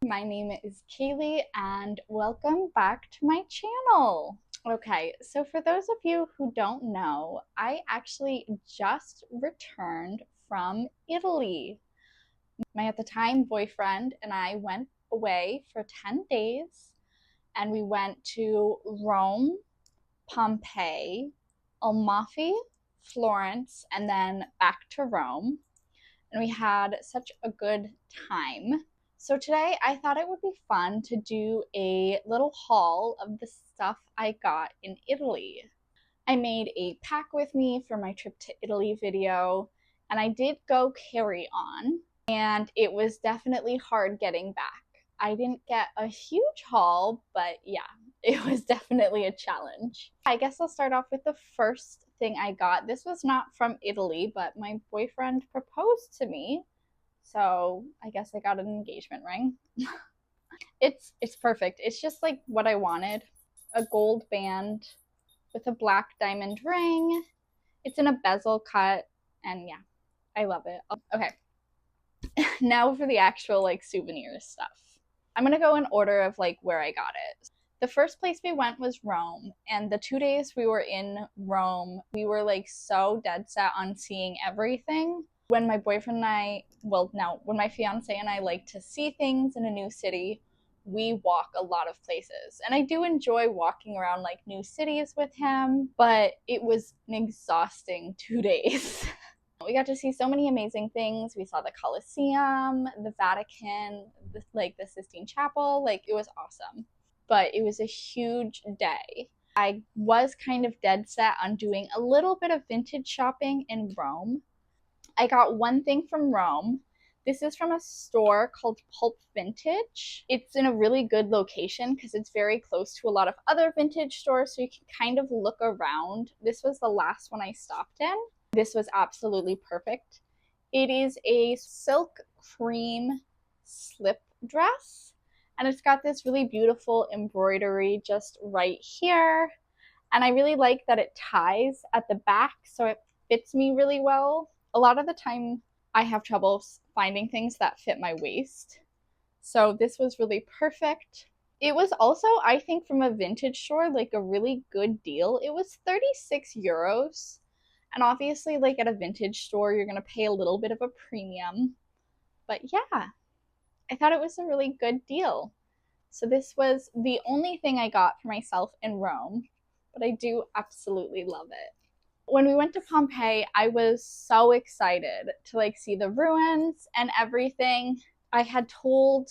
My name is Kaylee and welcome back to my channel. Okay, so for those of you who don't know, I actually just returned from Italy. My at the time boyfriend and I went away for 10 days and we went to Rome, Pompei, Amalfi, Florence, and then back to Rome. And we had such a good time. So today I thought it would be fun to do a little haul of the stuff I got in Italy. I made a pack with me for my trip to Italy video, and I did go carry on, and it was definitely hard getting back. I didn't get a huge haul, but yeah, it was definitely a challenge. I guess I'll start off with the first thing I got. This was not from Italy, but my boyfriend proposed to me, so I guess I got an engagement ring. It's perfect. It's just like what I wanted. A gold band with a black diamond ring. It's in a bezel cut, and yeah, I love it. Okay, now for the actual like souvenirs stuff. I'm gonna go in order of like where I got it. The first place we went was Rome, and the 2 days we were in Rome, we were like so dead set on seeing everything. When my boyfriend and I, well, now when my fiance and I like to see things in a new city, we walk a lot of places. And I do enjoy walking around like new cities with him, but it was an exhausting 2 days. We got to see so many amazing things. We saw the Colosseum, the Vatican, the Sistine Chapel. Like, it was awesome. But it was a huge day. I was kind of dead set on doing a little bit of vintage shopping in Rome. I got one thing from Rome. This is from a store called Pulp Vintage. It's in a really good location because it's very close to a lot of other vintage stores, so you can kind of look around. This was the last one I stopped in. This was absolutely perfect. It is a silk cream slip dress, and it's got this really beautiful embroidery just right here. And I really like that it ties at the back, so it fits me really well. A lot of the time, I have trouble finding things that fit my waist. So this was really perfect. It was also, I think, from a vintage store, like a really good deal. It was 36 euros. And obviously, like at a vintage store, you're going to pay a little bit of a premium. But yeah, I thought it was a really good deal. So this was the only thing I got for myself in Rome, but I do absolutely love it. When we went to Pompei, I was so excited to like see the ruins and everything. I had told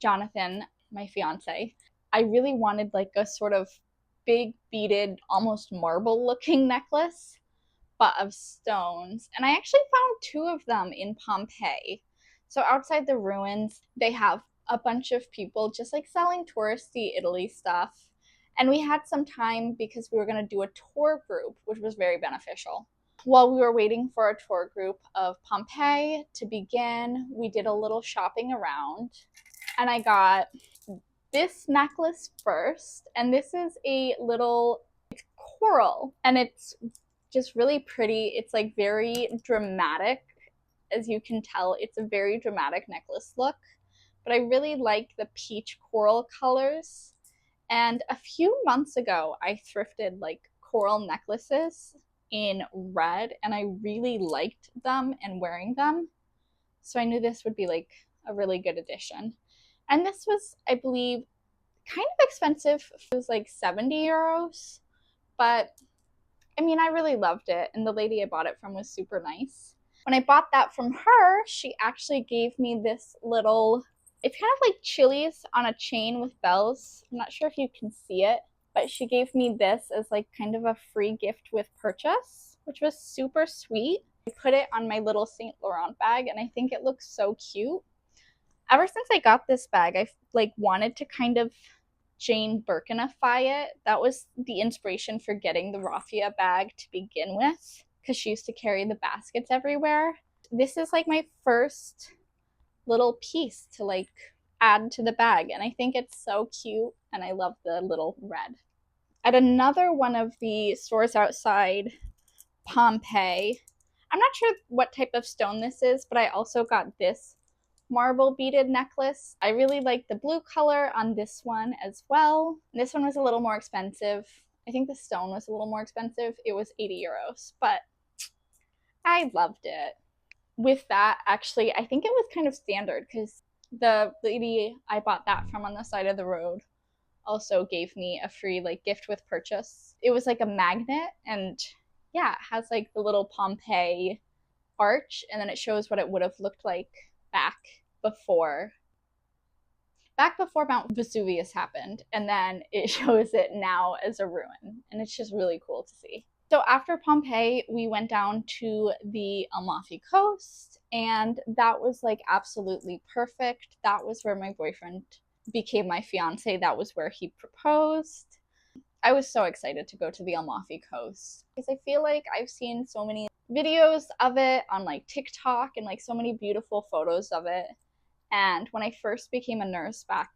Jonathan, my fiance, I really wanted like a sort of big beaded, almost marble looking necklace, but of stones. And I actually found two of them in Pompei. So outside the ruins, they have a bunch of people just like selling touristy Italy stuff. And we had some time because we were going to do a tour group, which was very beneficial. While we were waiting for a tour group of Pompei to begin, we did a little shopping around. And I got this necklace first. And this is a little, it's coral. And it's just really pretty. It's like very dramatic. As you can tell, it's a very dramatic necklace look. But I really like the peach coral colors. And a few months ago, I thrifted like coral necklaces in red, and I really liked them and wearing them. So I knew this would be like a really good addition. And this was, I believe, kind of expensive. It was like 70 euros, but I mean, I really loved it, and the lady I bought it from was super nice. When I bought that from her, she actually gave me this little, it's kind of like chilies on a chain with bells. I'm not sure if you can see it, but she gave me this as like kind of a free gift with purchase, which was super sweet. I put it on my little Saint Laurent bag, and I think it looks so cute. Ever since I got this bag, I like wanted to kind of Jane Birkinify it. That was the inspiration for getting the raffia bag to begin with, because she used to carry the baskets everywhere. This is like my first little piece to like add to the bag, and I think it's so cute, and I love the little red. At another one of the stores outside Pompei, I'm not sure what type of stone this is, but I also got this marble beaded necklace. I really like the blue color on this one as well. This one was a little more expensive. I think the stone was a little more expensive. It was 80 euros, but I loved it. With that, actually, I think it was kind of standard because the lady I bought that from on the side of the road also gave me a free like gift with purchase. It was like a magnet, and yeah, it has like the little Pompei arch, and then it shows what it would have looked like back before Mount Vesuvius happened, and then it shows it now as a ruin, and it's just really cool to see. So after Pompeii, we went down to the Amalfi coast, and that was like absolutely perfect. That was where my boyfriend became my fiance. That was where he proposed. I was so excited to go to the Amalfi coast because I feel like I've seen so many videos of it on like TikTok and like so many beautiful photos of it. And when I first became a nurse back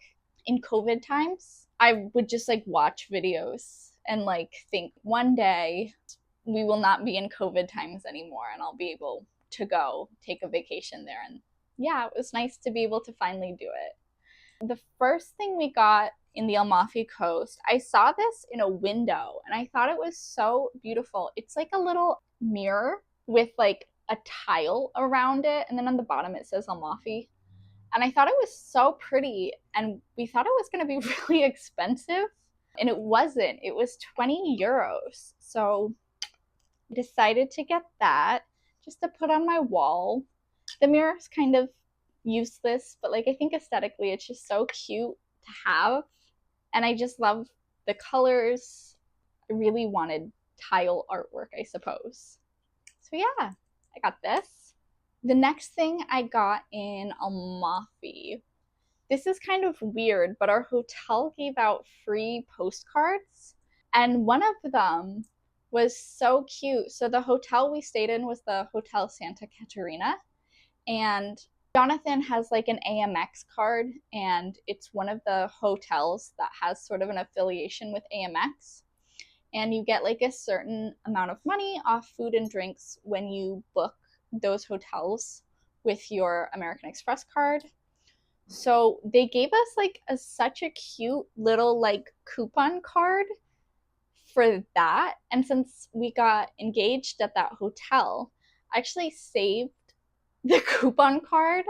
in COVID times, I would just like watch videos and like think one day we will not be in COVID times anymore and I'll be able to go take a vacation there. And yeah, it was nice to be able to finally do it. The first thing we got in the Amalfi coast, I saw this in a window and I thought it was so beautiful. It's like a little mirror with like a tile around it, and then on the bottom it says Amalfi. And I thought it was so pretty, and we thought it was going to be really expensive, and it wasn't. It was 20 euros. So I decided to get that just to put on my wall. The mirror's kind of useless, but like I think aesthetically it's just so cute to have. And I just love the colors. I really wanted tile artwork, I suppose. So yeah, I got this. The next thing I got in Amalfi, this is kind of weird, but our hotel gave out free postcards, and one of them was so cute. So the hotel we stayed in was the Hotel Santa Caterina, and Jonathan has like an AMX card, and it's one of the hotels that has sort of an affiliation with AMX. And you get like a certain amount of money off food and drinks when you book those hotels with your American Express card. So they gave us like such a cute little like coupon card for that. And since we got engaged at that hotel, I actually saved the coupon card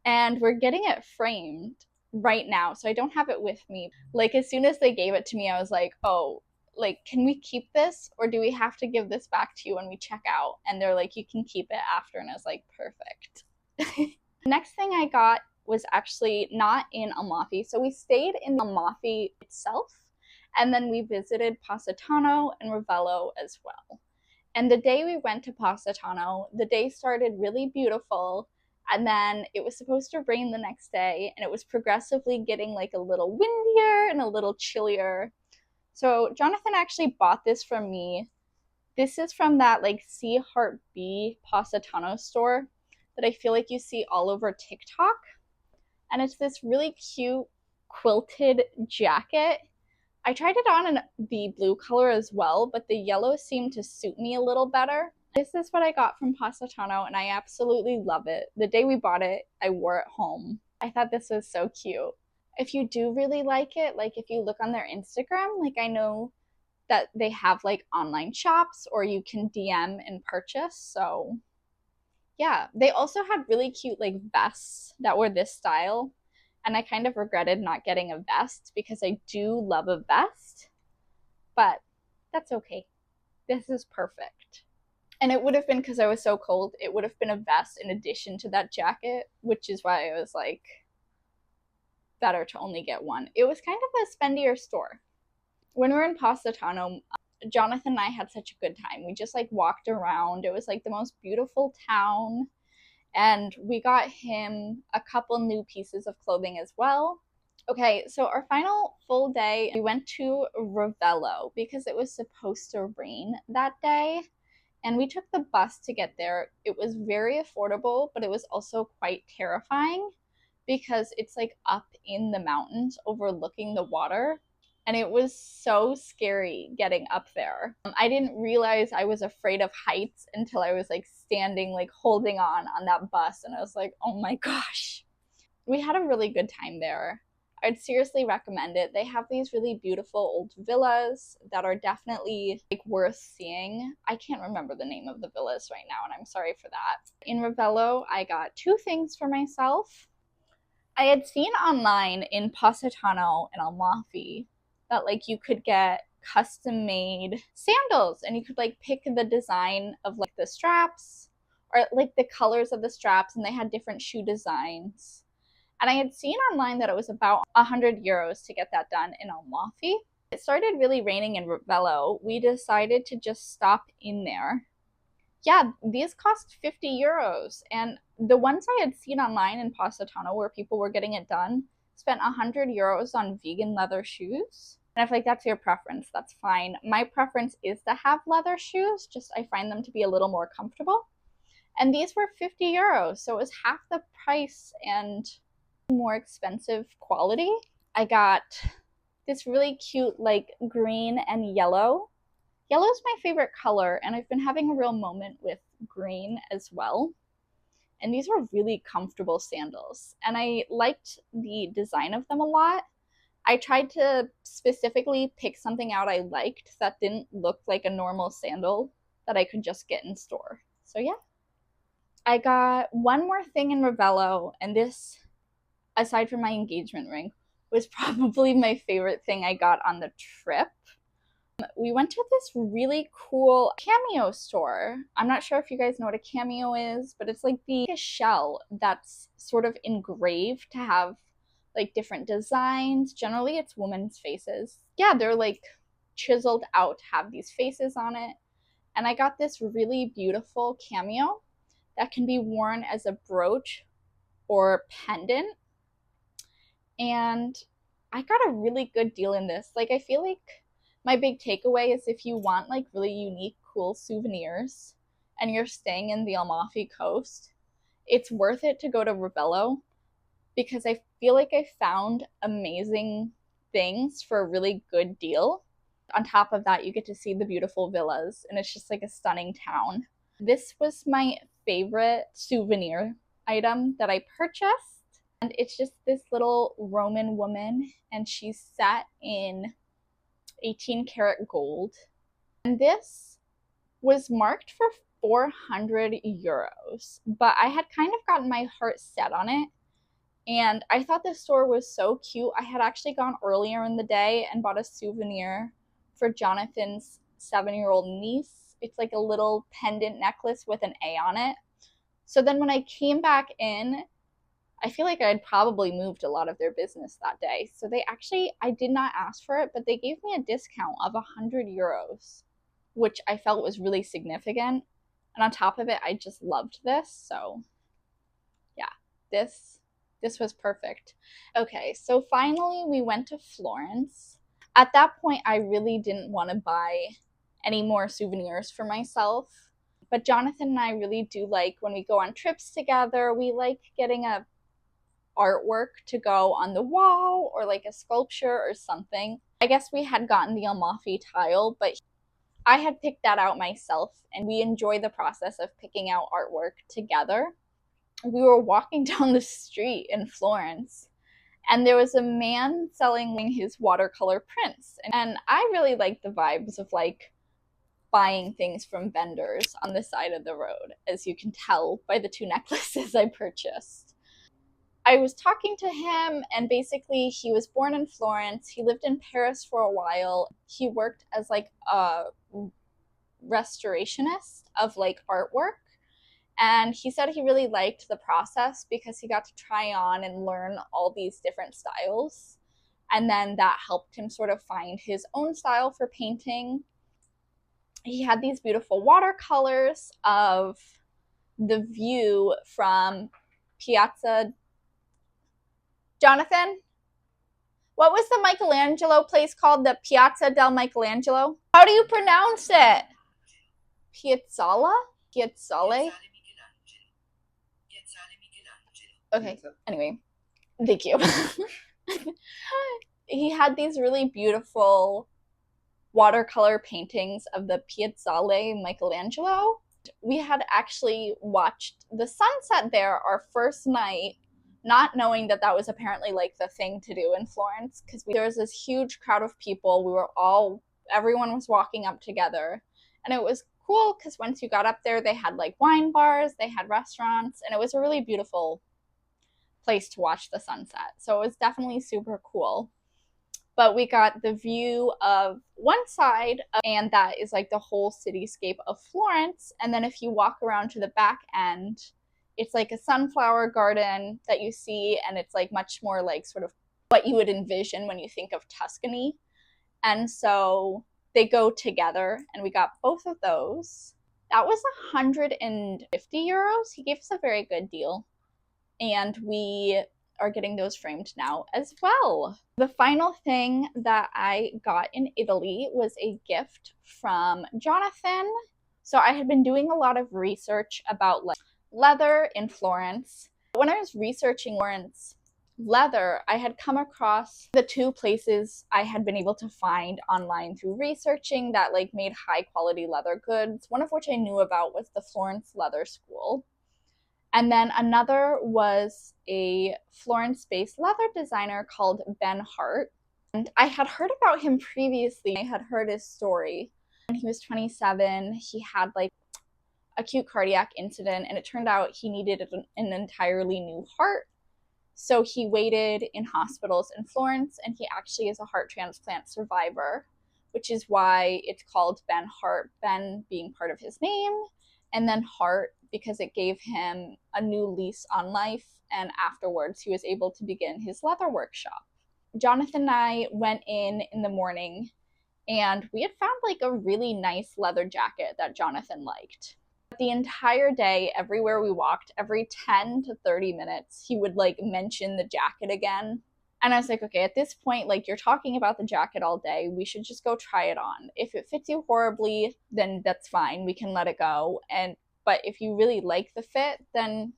and we're getting it framed right now. So I don't have it with me. Like as soon as they gave it to me, I was like, oh, like, can we keep this or do we have to give this back to you when we check out? And they're like, you can keep it after. And I was like, perfect. Next thing I got was actually not in Amalfi. So we stayed in Amalfi itself, and then we visited Positano and Ravello as well. And the day we went to Positano, the day started really beautiful, and then it was supposed to rain the next day, and it was progressively getting like a little windier and a little chillier. So Jonathan actually bought this from me. This is from that like Sea Heart B Positano store that I feel like you see all over TikTok. And it's this really cute quilted jacket. I tried it on in the blue color as well, but the yellow seemed to suit me a little better. This is what I got from Positano, and I absolutely love it. The day we bought it, I wore it home. I thought this was so cute. If you do really like it, like if you look on their Instagram, like I know that they have like online shops or you can DM and purchase. So yeah, they also had really cute like vests that were this style. And I kind of regretted not getting a vest because I do love a vest, but that's okay. This is perfect. And it would have been, because I was so cold, it would have been a vest in addition to that jacket, which is why I was like, better to only get one. It was kind of a spendier store. When we were in Positano, Jonathan and I had such a good time. We just like walked around. It was like the most beautiful town. And we got him a couple new pieces of clothing as well. Okay, so our final full day, we went to Ravello because it was supposed to rain that day. And we took the bus to get there. It was very affordable, but it was also quite terrifying because it's like up in the mountains overlooking the water. And it was so scary getting up there. I didn't realize I was afraid of heights until I was like standing, like holding on that bus. And I was like, oh my gosh, we had a really good time there. I'd seriously recommend it. They have these really beautiful old villas that are definitely like worth seeing. I can't remember the name of the villas right now, and I'm sorry for that. In Ravello, I got two things for myself. I had seen online in Positano and Amalfi that like you could get custom made sandals and you could like pick the design of like the straps or like the colors of the straps, and they had different shoe designs. And I had seen online that it was about 100 euros to get that done in Amalfi. It started really raining in Ravello. We decided to just stop in there. Yeah, these cost 50 euros. And the ones I had seen online in Positano where people were getting it done spent 100 euros on vegan leather shoes. And if like that's your preference, that's fine. My preference is to have leather shoes, just I find them to be a little more comfortable. And these were 50 euros, so it was half the price and more expensive quality. I got this really cute like green and yellow. Yellow is my favorite color, and I've been having a real moment with green as well. And these were really comfortable sandals, and I liked the design of them a lot. I tried to specifically pick something out I liked that didn't look like a normal sandal that I could just get in store. So yeah. I got one more thing in Ravello, and this, aside from my engagement ring, was probably my favorite thing I got on the trip. We went to this really cool Cameo store. I'm not sure if you guys know what a Cameo is, but it's like the shell that's sort of engraved to have like different designs. Generally, it's women's faces. Yeah, they're like chiseled out to have these faces on it. And I got this really beautiful cameo that can be worn as a brooch or pendant. And I got a really good deal in this. Like, I feel like my big takeaway is if you want like really unique, cool souvenirs and you're staying in the Amalfi coast, it's worth it to go to Ravello because I feel like I found amazing things for a really good deal. On top of that, you get to see the beautiful villas, and it's just like a stunning town. This was my favorite souvenir item that I purchased, and it's just this little Roman woman, and she's set in 18 karat gold. And this was marked for 400 euros, but I had kind of gotten my heart set on it. And I thought this store was so cute. I had actually gone earlier in the day and bought a souvenir for Jonathan's 7-year-old niece. It's like a little pendant necklace with an A on it. So then when I came back in, I feel like I had probably moved a lot of their business that day. So they actually, I did not ask for it, but they gave me a discount of 100 euros, which I felt was really significant. And on top of it, I just loved this. So yeah, this was perfect. Okay, so finally we went to Florence. At that point, I really didn't want to buy any more souvenirs for myself. But Jonathan and I really do like when we go on trips together, we like getting a artwork to go on the wall or like a sculpture or something. I guess we had gotten the Amalfi tile, but I had picked that out myself, and we enjoy the process of picking out artwork together. We were walking down the street in Florence, and there was a man selling his watercolor prints. And I really like the vibes of like buying things from vendors on the side of the road, as you can tell by the two necklaces I purchased. I was talking to him, and basically he was born in Florence. He lived in Paris for a while. He worked as like a restorationist of like artwork. And he said he really liked the process because he got to try on and learn all these different styles. And then that helped him sort of find his own style for painting. He had these beautiful watercolors of the view from Piazza. Jonathan, what was the Michelangelo place called? The Piazza del Michelangelo? How do you pronounce it? Piazzale? Piazzale? Okay, anyway, thank you. He had these really beautiful watercolor paintings of the Piazzale Michelangelo. We had actually watched the sunset there our first night not knowing that that was apparently like the thing to do in Florence, because there was this huge crowd of people. Everyone was walking up together, and it was cool because once you got up there, they had like wine bars, they had restaurants, and it was a really beautiful place to watch the sunset. So it was definitely super cool. But we got the view of one side, and that is like the whole cityscape of Florence. And then if you walk around to the back end, it's like a sunflower garden that you see, and it's like much more like sort of what you would envision when you think of Tuscany. And so they go together, and we got both of those. That was 150 euros. He gave us a very good deal, and we are getting those framed now as well. The final thing that I got in Italy was a gift from Jonathan. So I had been doing a lot of research about like leather in Florence. When I was researching Florence leather, I had come across the two places I had been able to find online through researching that like made high quality leather goods. One of which I knew about was the Florence Leather School. And then another was a Florence-based leather designer called Ben Hart. And I had heard about him previously. I had heard his story. When he was 27, he had like acute cardiac incident, and it turned out he needed an entirely new heart. So he waited in hospitals in Florence, and he actually is a heart transplant survivor, which is why it's called Ben Hart, Ben being part of his name, and then Hart because it gave him a new lease on life, and afterwards he was able to begin his leather workshop. Jonathan and I went in the morning, and we had found like a really nice leather jacket that Jonathan liked. The entire day, everywhere we walked, every 10 to 30 minutes, he would like mention the jacket again. And I was like, okay, at this point, like you're talking about the jacket all day, we should just go try it on. If it fits you horribly, then that's fine, we can let it go. But if you really like the fit, then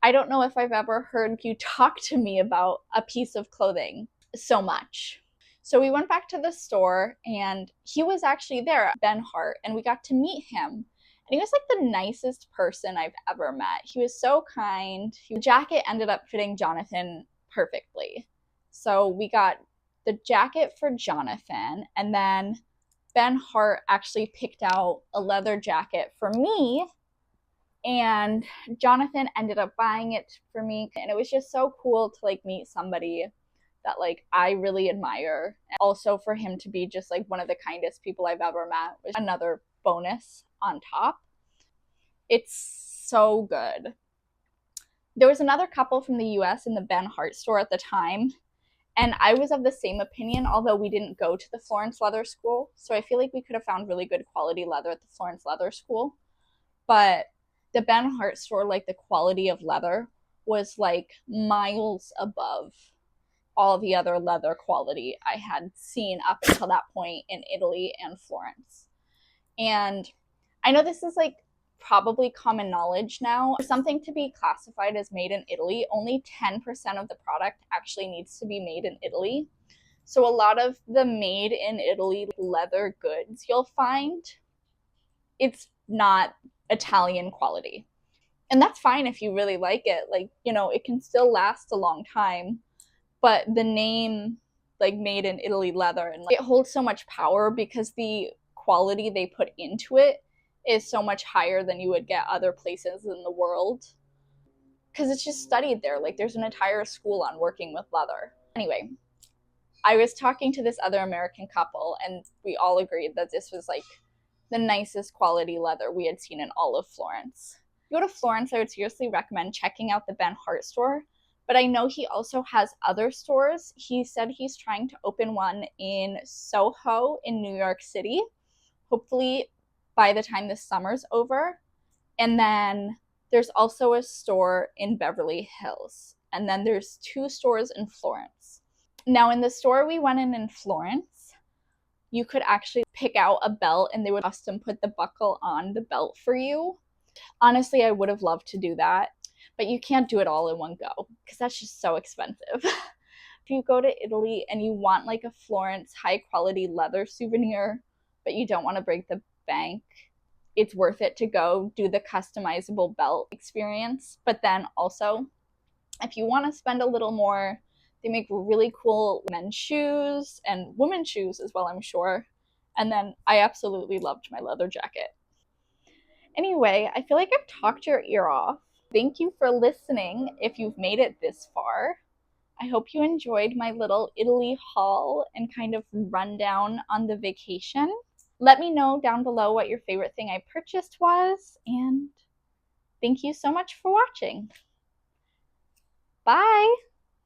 I don't know if I've ever heard you talk to me about a piece of clothing so much. So we went back to the store, and he was actually there, Ben Hart, and we got to meet him. And he was like the nicest person I've ever met. He was so kind. The jacket ended up fitting Jonathan perfectly. So we got the jacket for Jonathan, and then Ben Hart actually picked out a leather jacket for me, and Jonathan ended up buying it for me. And it was just so cool to like meet somebody that like I really admire, and also for him to be just like one of the kindest people I've ever met was another bonus on top. It's so good. There was another couple from the US in the Benheart store at the time, and I was of the same opinion, although we didn't go to the Florence Leather School. So I feel like we could have found really good quality leather at the Florence Leather School. But the Benheart store, like the quality of leather was like miles above all the other leather quality I had seen up until that point in Italy and Florence. And I know this is like probably common knowledge now. For something to be classified as made in Italy, only 10% of the product actually needs to be made in Italy. So a lot of the made in Italy leather goods you'll find, it's not Italian quality. And that's fine if you really like it. Like, you know, it can still last a long time. But the name, like made in Italy leather, and like, it holds so much power because the quality they put into it is so much higher than you would get other places in the world. Because it's just studied there. Like there's an entire school on working with leather. Anyway, I was talking to this other American couple, and we all agreed that this was like the nicest quality leather we had seen in all of Florence. If you go to Florence, I would seriously recommend checking out the Ben Hart store. But I know he also has other stores. He said he's trying to open one in Soho in New York City, hopefully by the time this summer's over. And then there's also a store in Beverly Hills. And then there's 2 stores in Florence. Now, in the store we went in Florence, you could actually pick out a belt, and they would custom put the buckle on the belt for you. Honestly, I would have loved to do that. But you can't do it all in one go because that's just so expensive. If you go to Italy and you want like a Florence high quality leather souvenir, but you don't want to break the bank, it's worth it to go do the customizable belt experience. But then also If you want to spend a little more, they make really cool men's shoes and women's shoes as well, I'm sure. And then I absolutely loved my leather jacket. Anyway, I feel like I've talked your ear off. Thank you for listening if you've made it this far. I hope you enjoyed my little Italy haul and kind of rundown on the vacation. Let me know down below what your favorite thing I purchased was, and thank you so much for watching. Bye!